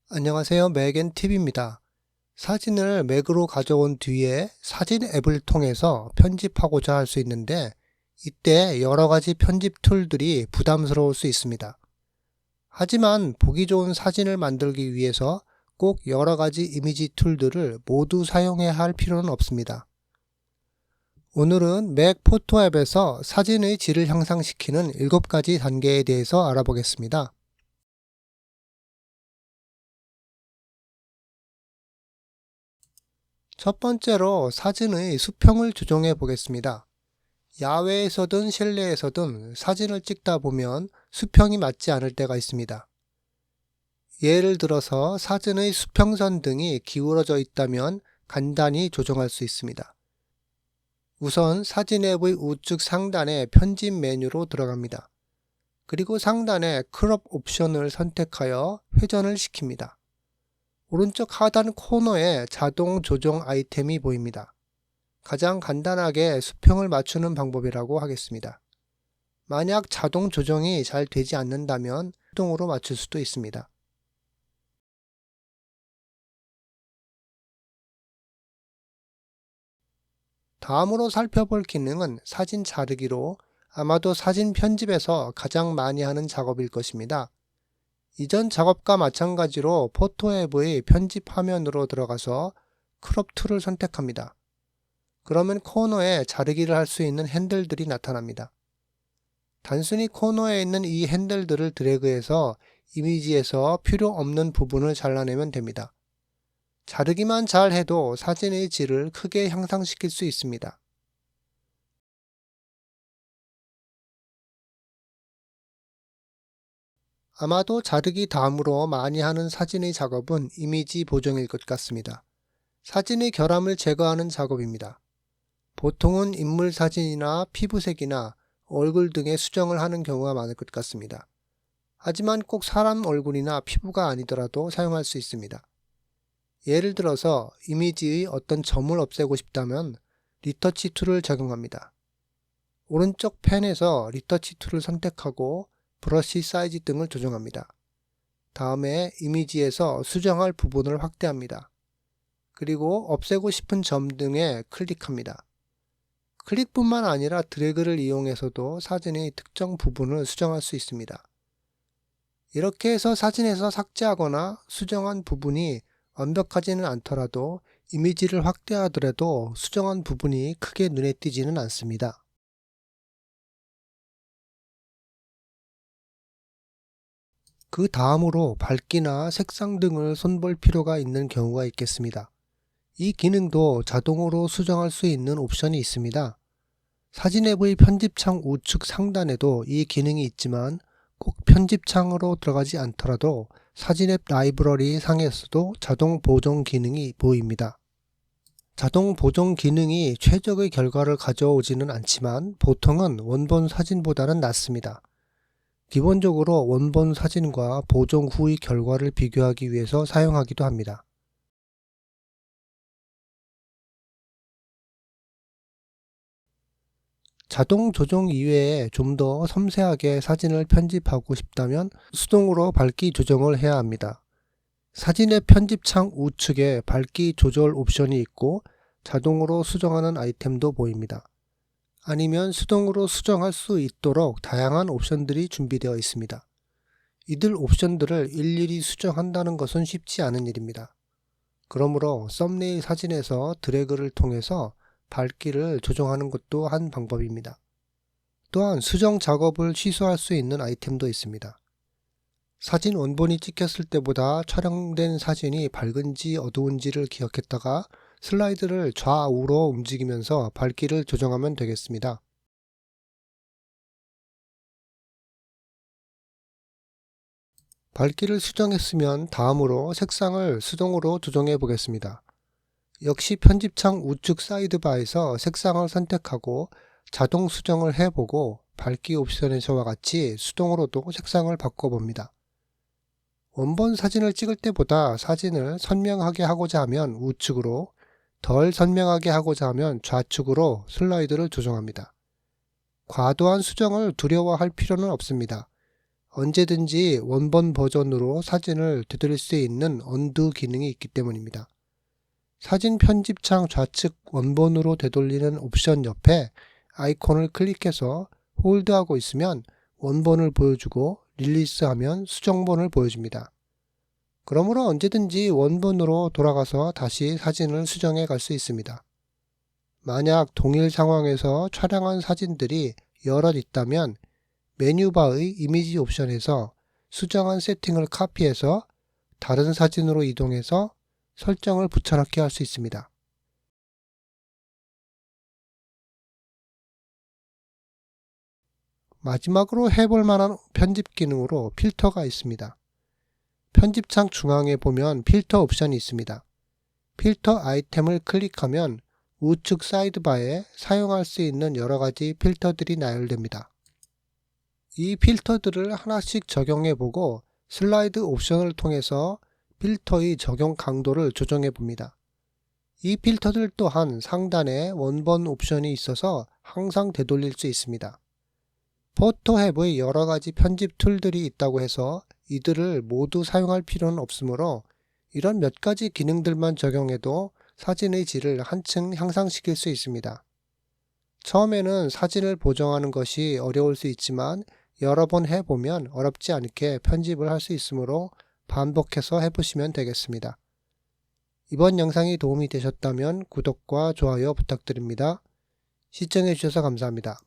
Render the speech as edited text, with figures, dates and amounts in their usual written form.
안녕하세요. 맥앤팁입니다. 사진을 맥으로 가져온 뒤에 사진 앱을 통해서 편집하고자 할 수 있는데 이때 여러 가지 편집 툴들이 부담스러울 수 있습니다. 하지만 보기 좋은 사진을 만들기 위해서 꼭 여러 가지 이미지 툴들을 모두 사용해야 할 필요는 없습니다. 오늘은 맥 포토 앱에서 사진의 질을 향상시키는 7가지 단계에 대해서 알아보겠습니다. 첫 번째로 사진의 수평을 조정해 보겠습니다. 야외에서든 실내에서든 사진을 찍다 보면 수평이 맞지 않을 때가 있습니다. 예를 들어서 사진의 수평선 등이 기울어져 있다면 간단히 조정할 수 있습니다. 우선 사진 앱의 우측 상단에 편집 메뉴로 들어갑니다. 그리고 상단에 크롭 옵션을 선택하여 회전을 시킵니다. 오른쪽 하단 코너에 자동 조정 아이템이 보입니다. 가장 간단하게 수평을 맞추는 방법이라고 하겠습니다. 만약 자동 조정이 잘 되지 않는다면 수동으로 맞출 수도 있습니다. 다음으로 살펴볼 기능은 사진 자르기로 아마도 사진 편집에서 가장 많이 하는 작업일 것입니다. 이전 작업과 마찬가지로 포토 앱의 편집 화면으로 들어가서 크롭 툴을 선택합니다. 그러면 코너에 자르기를 할 수 있는 핸들들이 나타납니다. 단순히 코너에 있는 이 핸들들을 드래그해서 이미지에서 필요 없는 부분을 잘라내면 됩니다. 자르기만 잘 해도 사진의 질을 크게 향상시킬 수 있습니다. 아마도 자르기 다음으로 많이 하는 사진의 작업은 이미지 보정일 것 같습니다. 사진의 결함을 제거하는 작업입니다. 보통은 인물 사진이나 피부색이나 얼굴 등의 수정을 하는 경우가 많을 것 같습니다. 하지만 꼭 사람 얼굴이나 피부가 아니더라도 사용할 수 있습니다. 예를 들어서 이미지의 어떤 점을 없애고 싶다면 리터치 툴을 적용합니다. 오른쪽 펜에서 리터치 툴을 선택하고 브러쉬 사이즈 등을 조정합니다. 다음에 이미지에서 수정할 부분을 확대합니다. 그리고 없애고 싶은 점 등에 클릭합니다. 클릭뿐만 아니라 드래그를 이용해서도 사진의 특정 부분을 수정할 수 있습니다. 이렇게 해서 사진에서 삭제하거나 수정한 부분이 완벽하지는 않더라도 이미지를 확대하더라도 수정한 부분이 크게 눈에 띄지는 않습니다. 그 다음으로 밝기나 색상 등을 손볼 필요가 있는 경우가 있겠습니다. 이 기능도 자동으로 수정할 수 있는 옵션이 있습니다. 사진 앱의 편집창 우측 상단에도 이 기능이 있지만 꼭 편집창으로 들어가지 않더라도 사진 앱 라이브러리 상에서도 자동 보정 기능이 보입니다. 자동 보정 기능이 최적의 결과를 가져오지는 않지만 보통은 원본 사진보다는 낫습니다. 기본적으로 원본 사진과 보정 후의 결과를 비교하기 위해서 사용하기도 합니다. 자동 조정 이외에 좀 더 섬세하게 사진을 편집하고 싶다면 수동으로 밝기 조정을 해야 합니다. 사진의 편집창 우측에 밝기 조절 옵션이 있고 자동으로 수정하는 아이템도 보입니다. 아니면 수동으로 수정할 수 있도록 다양한 옵션들이 준비되어 있습니다. 이들 옵션들을 일일이 수정한다는 것은 쉽지 않은 일입니다. 그러므로 썸네일 사진에서 드래그를 통해서 밝기를 조정하는 것도 한 방법입니다. 또한 수정 작업을 취소할 수 있는 아이템도 있습니다. 사진 원본이 찍혔을 때보다 촬영된 사진이 밝은지 어두운지를 기억했다가 슬라이드를 좌우로 움직이면서 밝기를 조정하면 되겠습니다. 밝기를 수정했으면 다음으로 색상을 수동으로 조정해 보겠습니다. 역시 편집창 우측 사이드바에서 색상을 선택하고 자동 수정을 해보고 밝기 옵션에서와 같이 수동으로도 색상을 바꿔봅니다. 원본 사진을 찍을 때보다 사진을 선명하게 하고자 하면 우측으로, 덜 선명하게 하고자 하면 좌측으로 슬라이드를 조정합니다. 과도한 수정을 두려워할 필요는 없습니다. 언제든지 원본 버전으로 사진을 되돌릴 수 있는 언두 기능이 있기 때문입니다. 사진 편집창 좌측 원본으로 되돌리는 옵션 옆에 아이콘을 클릭해서 홀드하고 있으면 원본을 보여주고 릴리스하면 수정본을 보여줍니다. 그러므로 언제든지 원본으로 돌아가서 다시 사진을 수정해 갈 수 있습니다. 만약 동일 상황에서 촬영한 사진들이 여럿 있다면 메뉴바의 이미지 옵션에서 수정한 세팅을 카피해서 다른 사진으로 이동해서 설정을 붙여넣기 할 수 있습니다. 마지막으로 해볼 만한 편집 기능으로 필터가 있습니다. 편집창 중앙에 보면 필터 옵션이 있습니다. 필터 아이템을 클릭하면 우측 사이드바에 사용할 수 있는 여러가지 필터들이 나열됩니다. 이 필터들을 하나씩 적용해보고 슬라이드 옵션을 통해서 필터의 적용 강도를 조정해 봅니다. 이 필터들 또한 상단에 원본 옵션이 있어서 항상 되돌릴 수 있습니다. 포토앱의 여러가지 편집 툴들이 있다고 해서 이들을 모두 사용할 필요는 없으므로 이런 몇 가지 기능들만 적용해도 사진의 질을 한층 향상시킬 수 있습니다. 처음에는 사진을 보정하는 것이 어려울 수 있지만 여러 번 해보면 어렵지 않게 편집을 할 수 있으므로 반복해서 해보시면 되겠습니다. 이번 영상이 도움이 되셨다면 구독과 좋아요 부탁드립니다. 시청해주셔서 감사합니다.